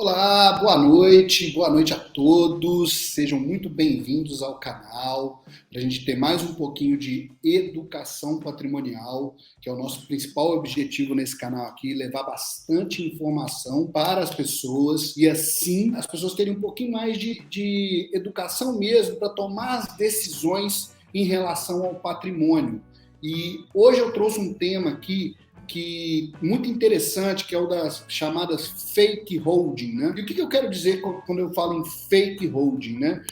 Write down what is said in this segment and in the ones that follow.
Olá, boa noite a todos, sejam muito bem-vindos ao canal, para a gente ter mais um pouquinho de educação patrimonial, que é o nosso principal objetivo nesse canal aqui, levar bastante informação para as pessoas e assim as pessoas terem um pouquinho mais de educação mesmo para tomar as decisões em relação ao patrimônio. E hoje eu trouxe um tema aqui muito interessante, que é o das chamadas fake holding, né? E o que eu quero dizer quando eu falo em fake holding, né?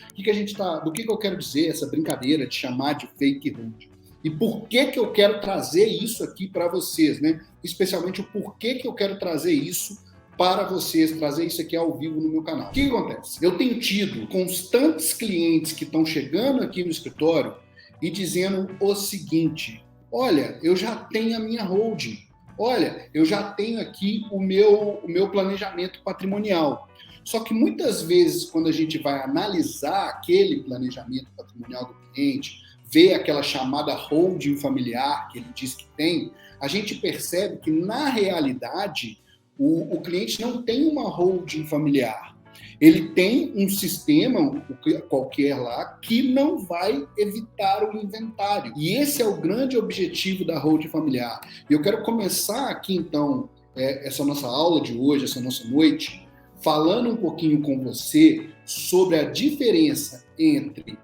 Do que eu quero dizer essa brincadeira de chamar de fake holding? E por que eu quero trazer isso aqui para vocês, né? Especialmente o porquê que eu quero trazer isso para vocês, trazer isso aqui ao vivo no meu canal. O que acontece? Eu tenho tido constantes clientes que estão chegando aqui no escritório e dizendo o seguinte: olha, eu já tenho a minha holding. Olha, eu já tenho aqui o meu planejamento patrimonial. Só que muitas vezes, quando a gente vai analisar aquele planejamento patrimonial do cliente, ver aquela chamada holding familiar que ele diz que tem, a gente percebe que, na realidade, o cliente não tem uma holding familiar. Ele tem um sistema qualquer lá que não vai evitar o inventário. E esse é o grande objetivo da holding familiar. E eu quero começar aqui, então, essa nossa aula de hoje, essa nossa noite, falando um pouquinho com você sobre a diferença entre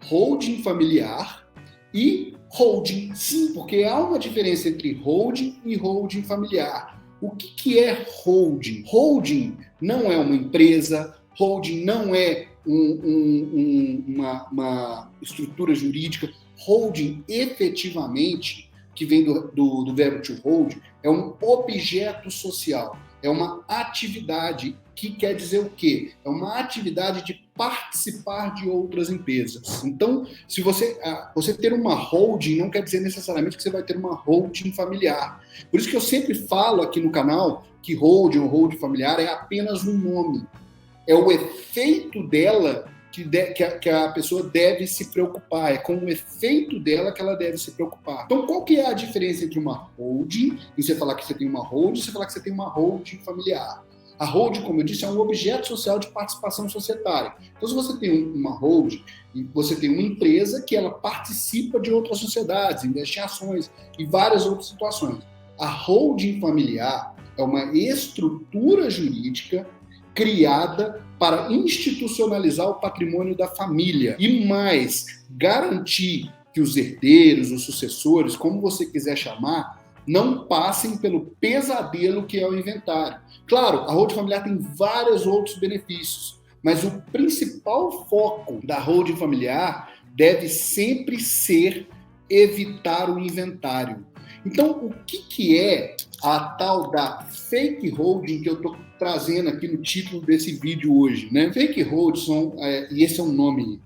holding familiar e holding. Sim, porque há uma diferença entre holding e holding familiar. O que é holding? Holding não é uma empresa, holding não é uma estrutura jurídica. Holding, efetivamente, que vem do verbo to hold, é um objeto social, é uma atividade que quer dizer o quê? É uma atividade de participar de outras empresas. Então, se você ter uma holding não quer dizer necessariamente que você vai ter uma holding familiar. Por isso que eu sempre falo aqui no canal que holding ou holding familiar é apenas um nome. É o efeito dela que a pessoa deve se preocupar. É com o efeito dela que ela deve se preocupar. Então, qual que é a diferença entre uma holding, e você falar que você tem uma holding, e você falar que você tem uma holding familiar? A holding, como eu disse, é um objeto social de participação societária. Então, se você tem uma holding, você tem uma empresa que ela participa de outras sociedades, investe em ações e várias outras situações. A holding familiar é uma estrutura jurídica criada para institucionalizar o patrimônio da família e mais, garantir que os herdeiros, os sucessores, como você quiser chamar, não passem pelo pesadelo que é o inventário. Claro, a holding familiar tem vários outros benefícios, mas o principal foco da holding familiar deve sempre ser evitar o inventário. Então, o que é a tal da fake holding que eu estou trazendo aqui no título desse vídeo hoje, né? Fake holding e esse é um nome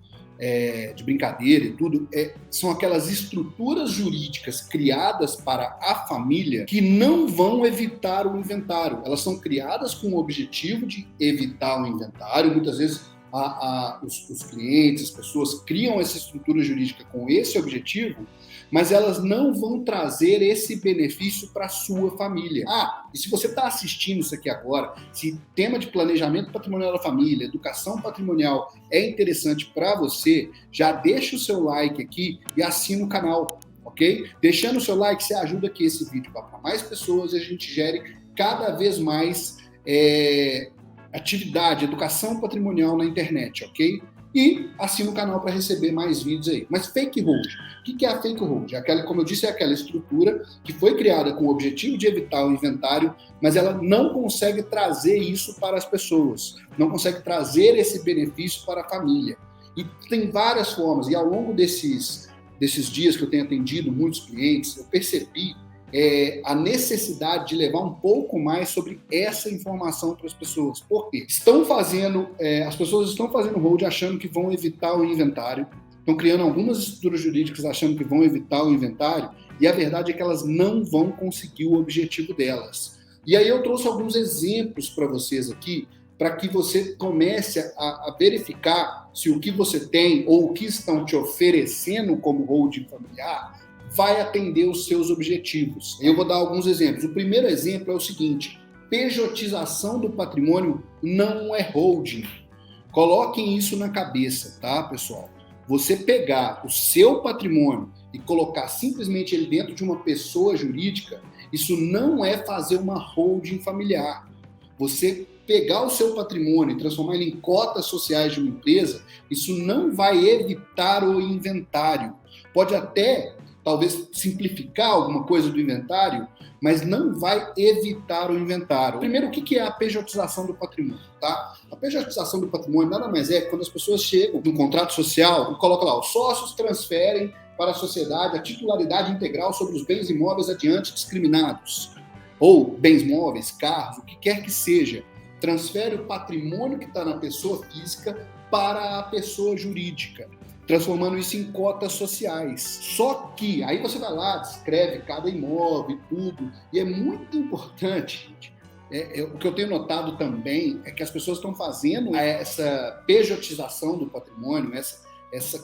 de brincadeira e tudo, são aquelas estruturas jurídicas criadas para a família que não vão evitar o inventário. Elas são criadas com o objetivo de evitar o inventário. Muitas vezes os clientes, as pessoas criam essa estrutura jurídica com esse objetivo, mas elas não vão trazer esse benefício para a sua família. E se você está assistindo isso aqui agora, se tema de planejamento patrimonial da família, educação patrimonial é interessante para você, já deixa o seu like aqui e assina o canal, ok? Deixando o seu like, você ajuda que esse vídeo vá para mais pessoas e a gente gere cada vez mais atividade, educação patrimonial na internet, ok? E assina o canal para receber mais vídeos aí. Mas fake hold, o que é a fake hold? Como eu disse, é aquela estrutura que foi criada com o objetivo de evitar o inventário, mas ela não consegue trazer isso para as pessoas, não consegue trazer esse benefício para a família. E tem várias formas, e ao longo desses dias que eu tenho atendido muitos clientes, eu percebi a necessidade de levar um pouco mais sobre essa informação para as pessoas. Por quê? As pessoas estão fazendo hold achando que vão evitar o inventário, estão criando algumas estruturas jurídicas achando que vão evitar o inventário, e a verdade é que elas não vão conseguir o objetivo delas. E aí eu trouxe alguns exemplos para vocês aqui, para que você comece a verificar se o que você tem ou o que estão te oferecendo como holding familiar vai atender os seus objetivos. Eu vou dar alguns exemplos. O primeiro exemplo é o seguinte: pejotização do patrimônio não é holding. Coloquem isso na cabeça, tá, pessoal? Você pegar o seu patrimônio e colocar simplesmente ele dentro de uma pessoa jurídica, isso não é fazer uma holding familiar. Você pegar o seu patrimônio e transformar ele em cotas sociais de uma empresa, isso não vai evitar o inventário. Pode até, talvez, simplificar alguma coisa do inventário, mas não vai evitar o inventário. Primeiro, o que é a pejotização do patrimônio? Tá? A pejotização do patrimônio nada mais é quando as pessoas chegam no contrato social e colocam lá, os sócios transferem para a sociedade a titularidade integral sobre os bens imóveis adiante discriminados, ou bens móveis, carros, o que quer que seja. Transfere o patrimônio que está na pessoa física para a pessoa jurídica, transformando isso em cotas sociais. Só que, aí você vai lá, descreve cada imóvel e tudo, e é muito importante, gente, o que eu tenho notado também é que as pessoas estão fazendo essa pejotização do patrimônio,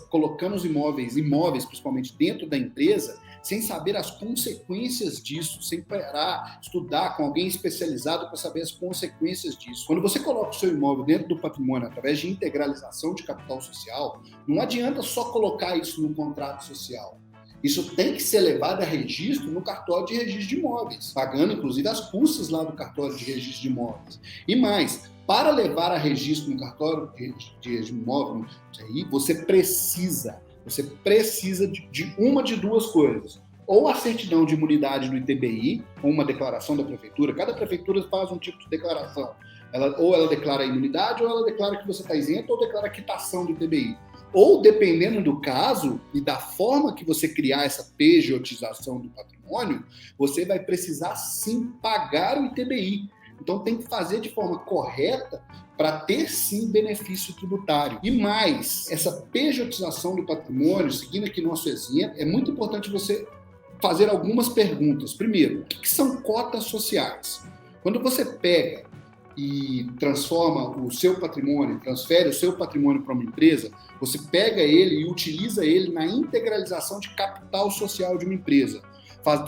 colocando os imóveis principalmente dentro da empresa, sem saber as consequências disso, sem parar, estudar com alguém especializado para saber as consequências disso. Quando você coloca o seu imóvel dentro do patrimônio através de integralização de capital social, não adianta só colocar isso no contrato social. Isso tem que ser levado a registro no cartório de registro de imóveis, pagando inclusive as custas lá do cartório de registro de imóveis. E mais, para levar a registro no cartório de registro de imóvel, você precisa de uma de duas coisas. Ou a certidão de imunidade do ITBI, ou uma declaração da prefeitura. Cada prefeitura faz um tipo de declaração. Ou ela declara a imunidade, ou ela declara que você está isento, ou declara a quitação do ITBI. Ou, dependendo do caso e da forma que você criar essa pejotização do patrimônio, você vai precisar sim pagar o ITBI. Então tem que fazer de forma correta para ter sim benefício tributário. E mais, essa pejotização do patrimônio, seguindo aqui nosso exemplo, é muito importante você fazer algumas perguntas. Primeiro, o que são cotas sociais? Quando você pega e transforma o seu patrimônio, transfere o seu patrimônio para uma empresa, você pega ele e utiliza ele na integralização de capital social de uma empresa,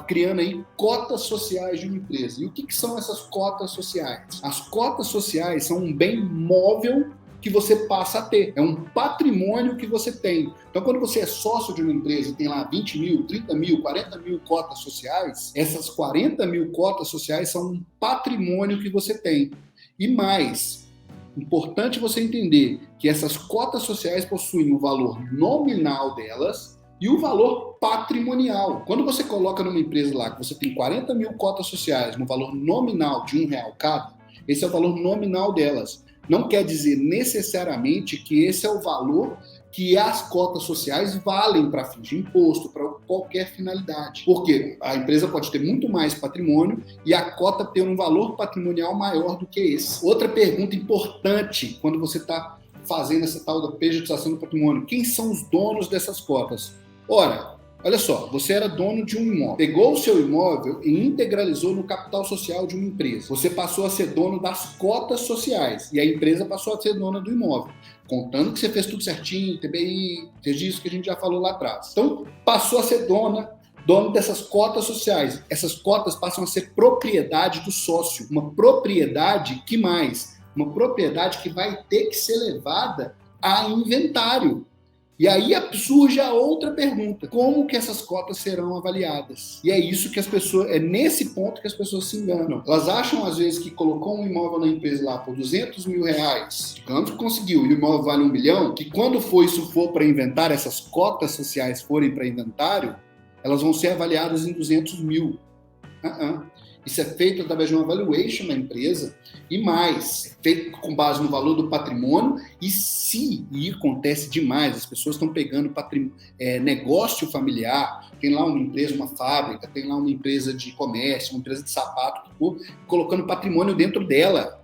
criando aí cotas sociais de uma empresa. E o que são essas cotas sociais? As cotas sociais são um bem móvel que você passa a ter. É um patrimônio que você tem. Então, quando você é sócio de uma empresa e tem lá 20 mil, 30 mil, 40 mil cotas sociais, essas 40 mil cotas sociais são um patrimônio que você tem. E mais, importante você entender que essas cotas sociais possuem o valor nominal delas e o valor patrimonial. Quando você coloca numa empresa lá que você tem 40 mil cotas sociais no valor nominal de R$1 cada, esse é o valor nominal delas. Não quer dizer necessariamente que esse é o valor que as cotas sociais valem para fins de imposto, para qualquer finalidade. Porque a empresa pode ter muito mais patrimônio e a cota ter um valor patrimonial maior do que esse. Outra pergunta importante quando você está fazendo essa tal da pejotização do patrimônio: quem são os donos dessas cotas? Ora, olha só, você era dono de um imóvel, pegou o seu imóvel e integralizou no capital social de uma empresa. Você passou a ser dono das cotas sociais e a empresa passou a ser dona do imóvel, contando que você fez tudo certinho, TBI, registro que a gente já falou lá atrás. Então, passou a ser dono dessas cotas sociais. Essas cotas passam a ser propriedade do sócio. Uma propriedade que mais? Uma propriedade que vai ter que ser levada a inventário. E aí surge a outra pergunta: como que essas cotas serão avaliadas? E é isso que as pessoas, é nesse ponto que as pessoas se enganam. Elas acham, às vezes, que colocou um imóvel na empresa lá por R$200 mil, digamos que conseguiu, e o imóvel vale R$1 milhão, que quando isso for para inventário, essas cotas sociais forem para inventário, elas vão ser avaliadas em 200 mil. Isso é feito através de uma valuation da empresa e mais, é feito com base no valor do patrimônio e acontece demais, as pessoas estão pegando negócio familiar, tem lá uma empresa, uma fábrica, tem lá uma empresa de comércio, uma empresa de sapato, colocando patrimônio dentro dela.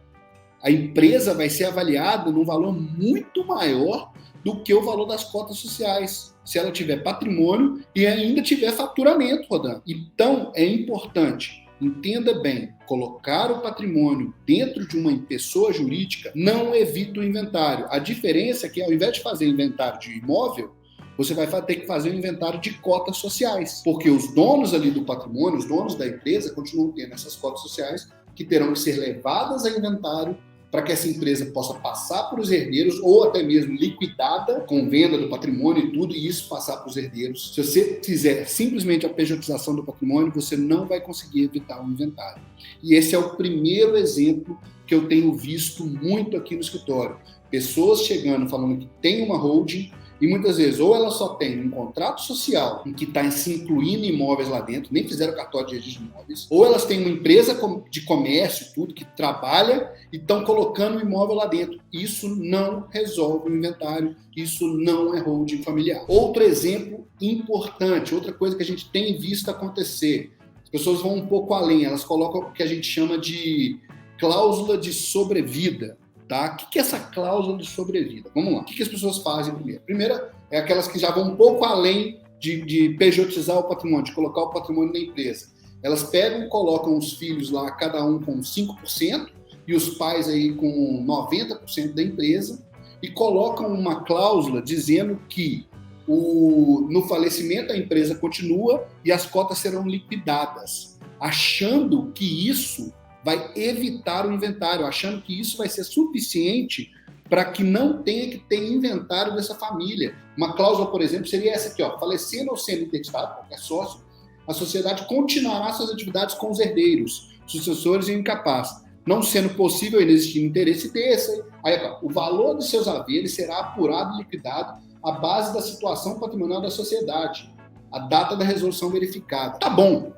A empresa vai ser avaliada num valor muito maior do que o valor das cotas sociais, se ela tiver patrimônio e ainda tiver faturamento rodando. Então, é importante, entenda bem, colocar o patrimônio dentro de uma pessoa jurídica não evita o inventário. A diferença é que, ao invés de fazer inventário de imóvel, você vai ter que fazer um inventário de cotas sociais, porque os donos ali do patrimônio, os donos da empresa, continuam tendo essas cotas sociais que terão que ser levadas a inventário para que essa empresa possa passar para os herdeiros ou até mesmo liquidada com venda do patrimônio e tudo, e isso passar para os herdeiros. Se você fizer simplesmente a pejotização do patrimônio, você não vai conseguir evitar o inventário. E esse é o primeiro exemplo que eu tenho visto muito aqui no escritório. Pessoas chegando falando que tem uma holding e muitas vezes ou ela só tem um contrato social em que está se incluindo imóveis lá dentro, nem fizeram cartório de registro de imóveis, ou elas têm uma empresa de comércio, tudo, que trabalha e estão colocando o imóvel lá dentro. Isso não resolve o inventário, isso não é holding familiar. Outro exemplo importante, outra coisa que a gente tem visto acontecer, as pessoas vão um pouco além, elas colocam o que a gente chama de cláusula de sobrevida. Tá? O que é essa cláusula de sobrevida? Vamos lá. O que as pessoas fazem primeiro? Primeira é aquelas que já vão um pouco além de pejotizar o patrimônio, de colocar o patrimônio na empresa. Elas pegam e colocam os filhos lá, cada um com 5%, e os pais aí com 90% da empresa, e colocam uma cláusula dizendo que no falecimento a empresa continua e as cotas serão liquidadas, achando que isso vai evitar o inventário, achando que isso vai ser suficiente para que não tenha que ter inventário dessa família. Uma cláusula, por exemplo, seria essa aqui, ó, falecendo ou sendo interditado, qualquer sócio, a sociedade continuará suas atividades com os herdeiros, sucessores e incapazes, não sendo possível inexistir interesse desse. Aí, ó, o valor de seus haveres será apurado e liquidado à base da situação patrimonial da sociedade, a data da resolução verificada. Tá bom,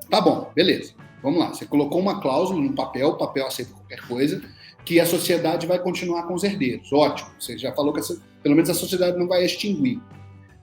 beleza. Vamos lá, você colocou uma cláusula no papel, o papel aceita qualquer coisa, que a sociedade vai continuar com os herdeiros. Ótimo, você já falou que pelo menos a sociedade não vai extinguir.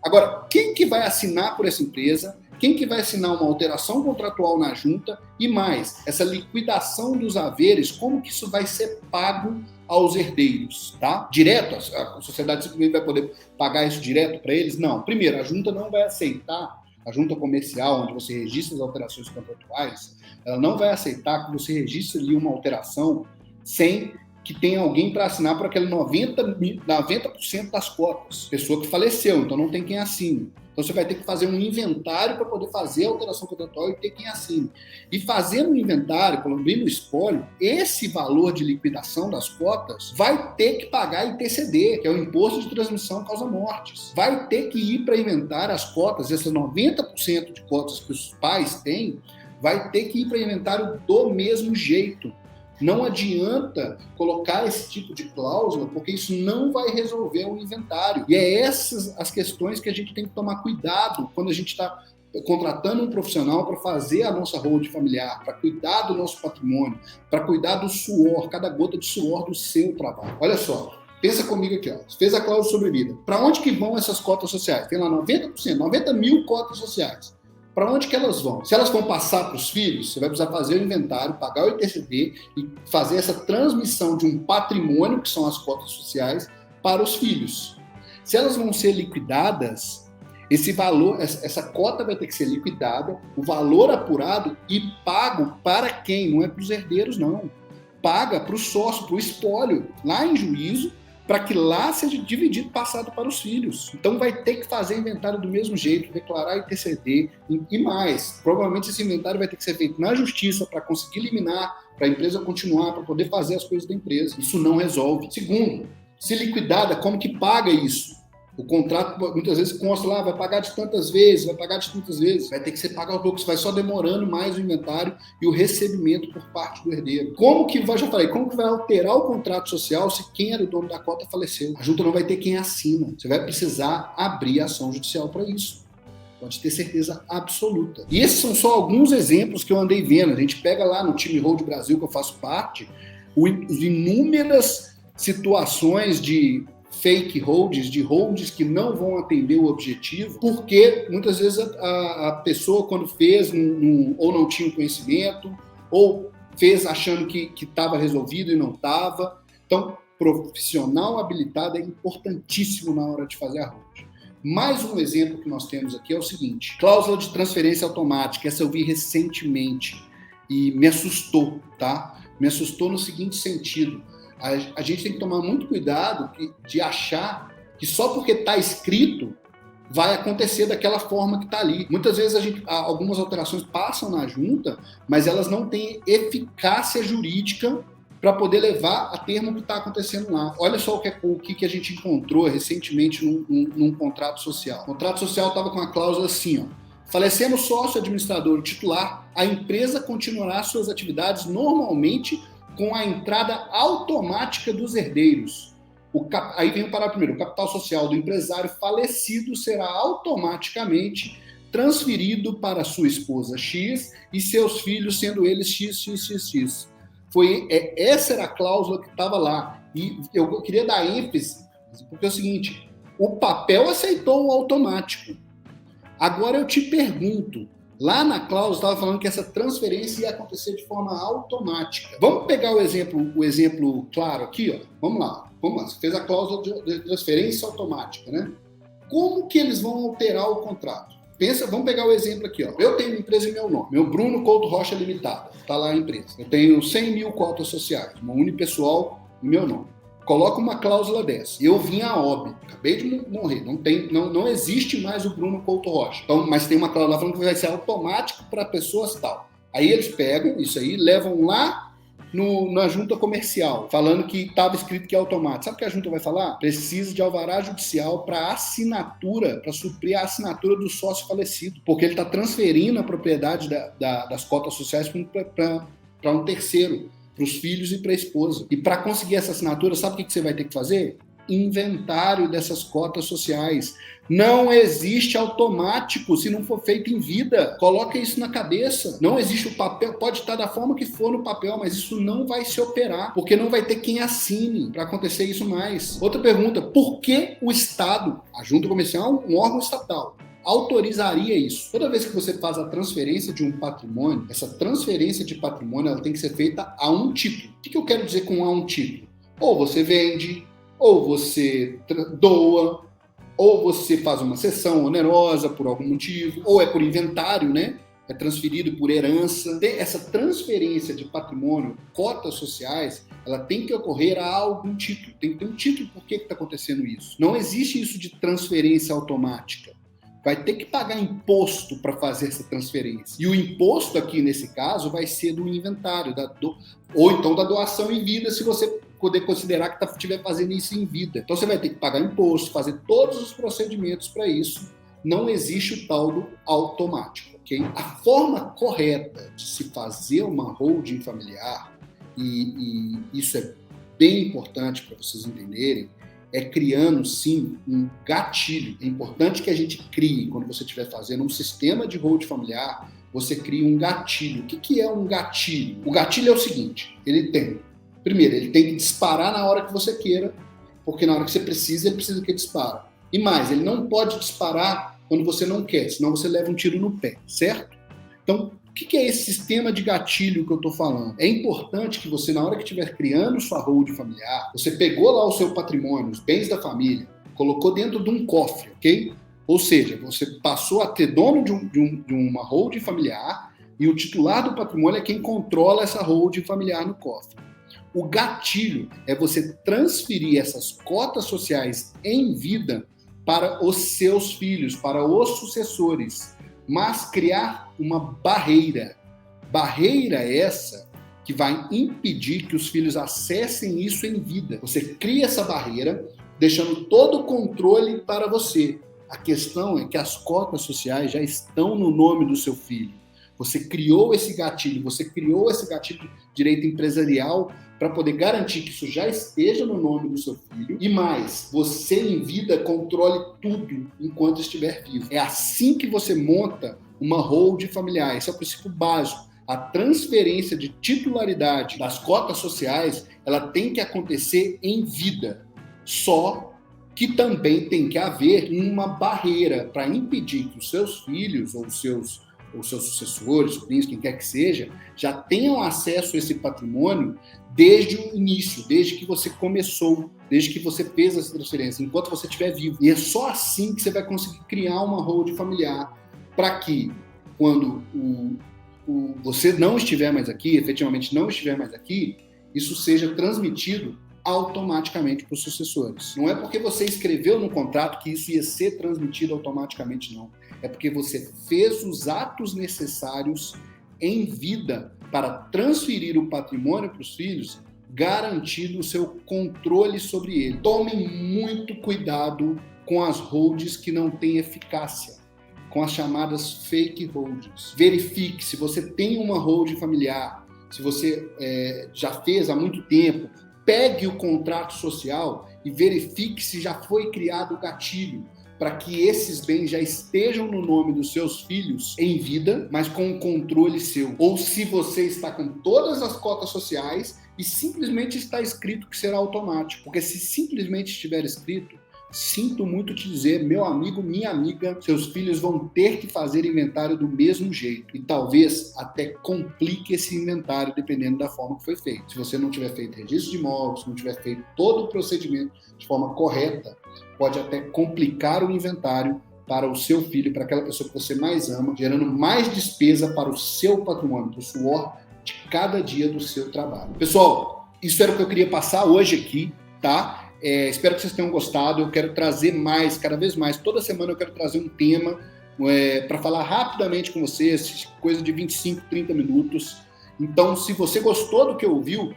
Agora, quem que vai assinar por essa empresa? Quem que vai assinar uma alteração contratual na junta? E mais, essa liquidação dos haveres, como que isso vai ser pago aos herdeiros? Tá? Direto? A sociedade simplesmente vai poder pagar isso direto para eles? Não. Primeiro, a junta não vai aceitar, a junta comercial, onde você registra as alterações contratuais, ela não vai aceitar que você registre ali uma alteração sem que tenha alguém para assinar por aquele 90% das cotas. Pessoa que faleceu, então não tem quem assine. Então você vai ter que fazer um inventário para poder fazer a alteração contratual e ter quem assine. E fazendo um inventário, abrindo o espólio, esse valor de liquidação das cotas vai ter que pagar ITCD, que é o Imposto de Transmissão Causa-Mortes. Vai ter que ir para inventário as cotas, essas 90% de cotas que os pais têm, vai ter que ir para inventário do mesmo jeito. Não adianta colocar esse tipo de cláusula, porque isso não vai resolver o inventário. E é essas as questões que a gente tem que tomar cuidado quando a gente está contratando um profissional para fazer a nossa holding familiar, para cuidar do nosso patrimônio, para cuidar do suor, cada gota de suor do seu trabalho. Olha só, pensa comigo aqui, ó. Fez a cláusula de sobrevida. Para onde que vão essas cotas sociais? Tem lá 90%, 90 mil cotas sociais. Para onde que elas vão? Se elas vão passar para os filhos, você vai precisar fazer o inventário, pagar o ITCD e fazer essa transmissão de um patrimônio, que são as cotas sociais, para os filhos. Se elas vão ser liquidadas, esse valor, essa cota vai ter que ser liquidada, o valor apurado e pago para quem? Não é para os herdeiros, não. Paga para o sócio, para o espólio, lá em juízo, para que lá seja dividido, passado para os filhos. Então vai ter que fazer inventário do mesmo jeito, declarar ITCD e mais. Provavelmente esse inventário vai ter que ser feito na justiça para conseguir eliminar, para a empresa continuar, para poder fazer as coisas da empresa. Isso não resolve. Segundo, se liquidada, como que paga isso? O contrato muitas vezes consta lá, vai pagar de tantas vezes, vai ter que ser pago aos poucos, vai só demorando mais o inventário e o recebimento por parte do herdeiro. Como que vai alterar o contrato social se quem era o dono da cota faleceu? A junta não vai ter quem assina. Você vai precisar abrir ação judicial para isso. Pode ter certeza absoluta. E esses são só alguns exemplos que eu andei vendo. A gente pega lá no time Hold Brasil, que eu faço parte, as inúmeras situações de fake holds, de holds que não vão atender o objetivo, porque muitas vezes a pessoa, quando fez, ou não tinha conhecimento, ou fez achando que estava resolvido e não estava. Então, profissional habilitado é importantíssimo na hora de fazer a hold. Mais um exemplo que nós temos aqui é o seguinte: cláusula de transferência automática. Essa eu vi recentemente e me assustou, tá? Me assustou no seguinte sentido: a gente tem que tomar muito cuidado de achar que só porque está escrito vai acontecer daquela forma que está ali. Muitas vezes algumas alterações passam na junta, mas elas não têm eficácia jurídica para poder levar a termo o que está acontecendo lá. Olha só o que a gente encontrou recentemente num contrato social. O contrato social estava com uma cláusula assim, ó: falecendo o sócio administrador titular, a empresa continuará suas atividades normalmente com a entrada automática dos herdeiros. Aí vem o parágrafo primeiro: o capital social do empresário falecido será automaticamente transferido para sua esposa X e seus filhos, sendo eles XXXX. Essa era a cláusula que estava lá. E eu queria dar ênfase, porque é o seguinte: o papel aceitou o automático. Agora eu te pergunto, lá na cláusula estava falando que essa transferência ia acontecer de forma automática. Vamos pegar o exemplo claro aqui, ó. Vamos lá. Você fez a cláusula de transferência automática, né? Como que eles vão alterar o contrato? Vamos pegar o exemplo aqui, ó. Eu tenho uma empresa em meu nome, meu Bruno Couto Rocha Limitada, está lá a empresa. Eu tenho 100 mil cotas sociais, uma unipessoal em meu nome. Coloca uma cláusula dessa. Eu vim a óbito, acabei de morrer, não existe mais o Bruno Couto Rocha. Então, mas tem uma cláusula falando que vai ser automático para pessoas tal. Aí eles pegam isso aí, levam lá na junta comercial, falando que estava escrito que é automático. Sabe o que a junta vai falar? Precisa de alvará judicial para assinatura, para suprir a assinatura do sócio falecido, porque ele está transferindo a propriedade das cotas sociais para um terceiro, para os filhos e para a esposa. E para conseguir essa assinatura, sabe o que você vai ter que fazer? Inventário dessas cotas sociais. Não existe automático se não for feito em vida. Coloca isso na cabeça. Não existe o papel, pode estar da forma que for no papel, mas isso não vai se operar, porque não vai ter quem assine para acontecer isso mais. Outra pergunta: por que o Estado, a junta comercial, um órgão estatal, autorizaria isso? Toda vez que você faz a transferência de um patrimônio, essa transferência de patrimônio ela tem que ser feita a um título. O que eu quero dizer com a um título? Ou você vende, ou você doa, ou você faz uma cessão onerosa por algum motivo, ou é por inventário, né? É transferido por herança. Essa transferência de patrimônio, cotas sociais, ela tem que ocorrer a algum título. Tem que ter um título por que está acontecendo isso. Não existe isso de transferência automática. Vai ter que pagar imposto para fazer essa transferência. E o imposto aqui, nesse caso, vai ser do inventário, ou então da doação em vida, se você poder considerar que estiver fazendo isso em vida. Então você vai ter que pagar imposto, fazer todos os procedimentos para isso. Não existe o tal do automático, ok? A forma correta de se fazer uma holding familiar, e isso é bem importante para vocês entenderem, é criando, sim, um gatilho. É importante que a gente crie, quando você estiver fazendo um sistema de holding familiar, você cria um gatilho. O que é um gatilho? O gatilho é o seguinte: primeiro, ele tem que disparar na hora que você queira, porque na hora que você precisa, ele precisa que dispare. E mais, ele não pode disparar quando você não quer, senão você leva um tiro no pé, certo? Então, o que é esse sistema de gatilho que eu estou falando? É importante que você, na hora que estiver criando sua holding familiar, você pegou lá o seu patrimônio, os bens da família, colocou dentro de um cofre, ok? Ou seja, você passou a ter dono de uma holding familiar e o titular do patrimônio é quem controla essa holding familiar no cofre. O gatilho é você transferir essas cotas sociais em vida para os seus filhos, para os sucessores, mas criar uma barreira. Barreira essa que vai impedir que os filhos acessem isso em vida. Você cria essa barreira, deixando todo o controle para você. A questão é que as cotas sociais já estão no nome do seu filho. Você criou esse gatilho de direito empresarial para poder garantir que isso já esteja no nome do seu filho. E mais, você em vida controle tudo enquanto estiver vivo. É assim que você monta uma holding familiar. Esse é o princípio básico. A transferência de titularidade das cotas sociais, ela tem que acontecer em vida. Só que também tem que haver uma barreira para impedir que os seus filhos ou os seus sucessores, sobrinhos, quem quer que seja, já tenham acesso a esse patrimônio desde o início, desde que você começou, desde que você fez essa transferência, enquanto você estiver vivo. E é só assim que você vai conseguir criar uma holding familiar para que, quando você não estiver mais aqui, efetivamente não estiver mais aqui, isso seja transmitido automaticamente para os sucessores. Não é porque você escreveu no contrato que isso ia ser transmitido automaticamente, não. É porque você fez os atos necessários em vida para transferir o patrimônio para os filhos, garantindo o seu controle sobre ele. Tomem muito cuidado com as holdings que não têm eficácia, com as chamadas fake holdings. Verifique se você tem uma holding familiar, se você já fez há muito tempo, pegue o contrato social e verifique se já foi criado o gatilho para que esses bens já estejam no nome dos seus filhos em vida, mas com um controle seu. Ou se você está com todas as cotas sociais e simplesmente está escrito que será automático. Porque se simplesmente estiver escrito, sinto muito te dizer, meu amigo, minha amiga, seus filhos vão ter que fazer inventário do mesmo jeito. E talvez até complique esse inventário, dependendo da forma que foi feito. Se você não tiver feito registro de imóveis, se não tiver feito todo o procedimento de forma correta, pode até complicar o inventário para o seu filho, para aquela pessoa que você mais ama, gerando mais despesa para o seu patrimônio, para o suor de cada dia do seu trabalho. Pessoal, isso era o que eu queria passar hoje aqui, tá? Espero que vocês tenham gostado. Eu quero trazer mais, cada vez mais. Toda semana eu quero trazer um tema para falar rapidamente com vocês, coisa de 25, 30 minutos. Então, se você gostou do que ouviu,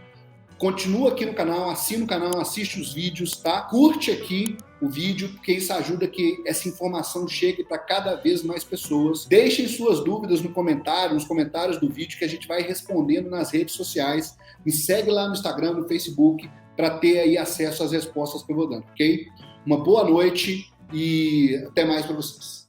continua aqui no canal, assina o canal, assiste os vídeos, tá? Curte aqui o vídeo, porque isso ajuda que essa informação chegue para cada vez mais pessoas. Deixem suas dúvidas nos comentários do vídeo, que a gente vai respondendo nas redes sociais. Me segue lá no Instagram, no Facebook, para ter aí acesso às respostas que eu vou dando, ok? Uma boa noite e até mais para vocês.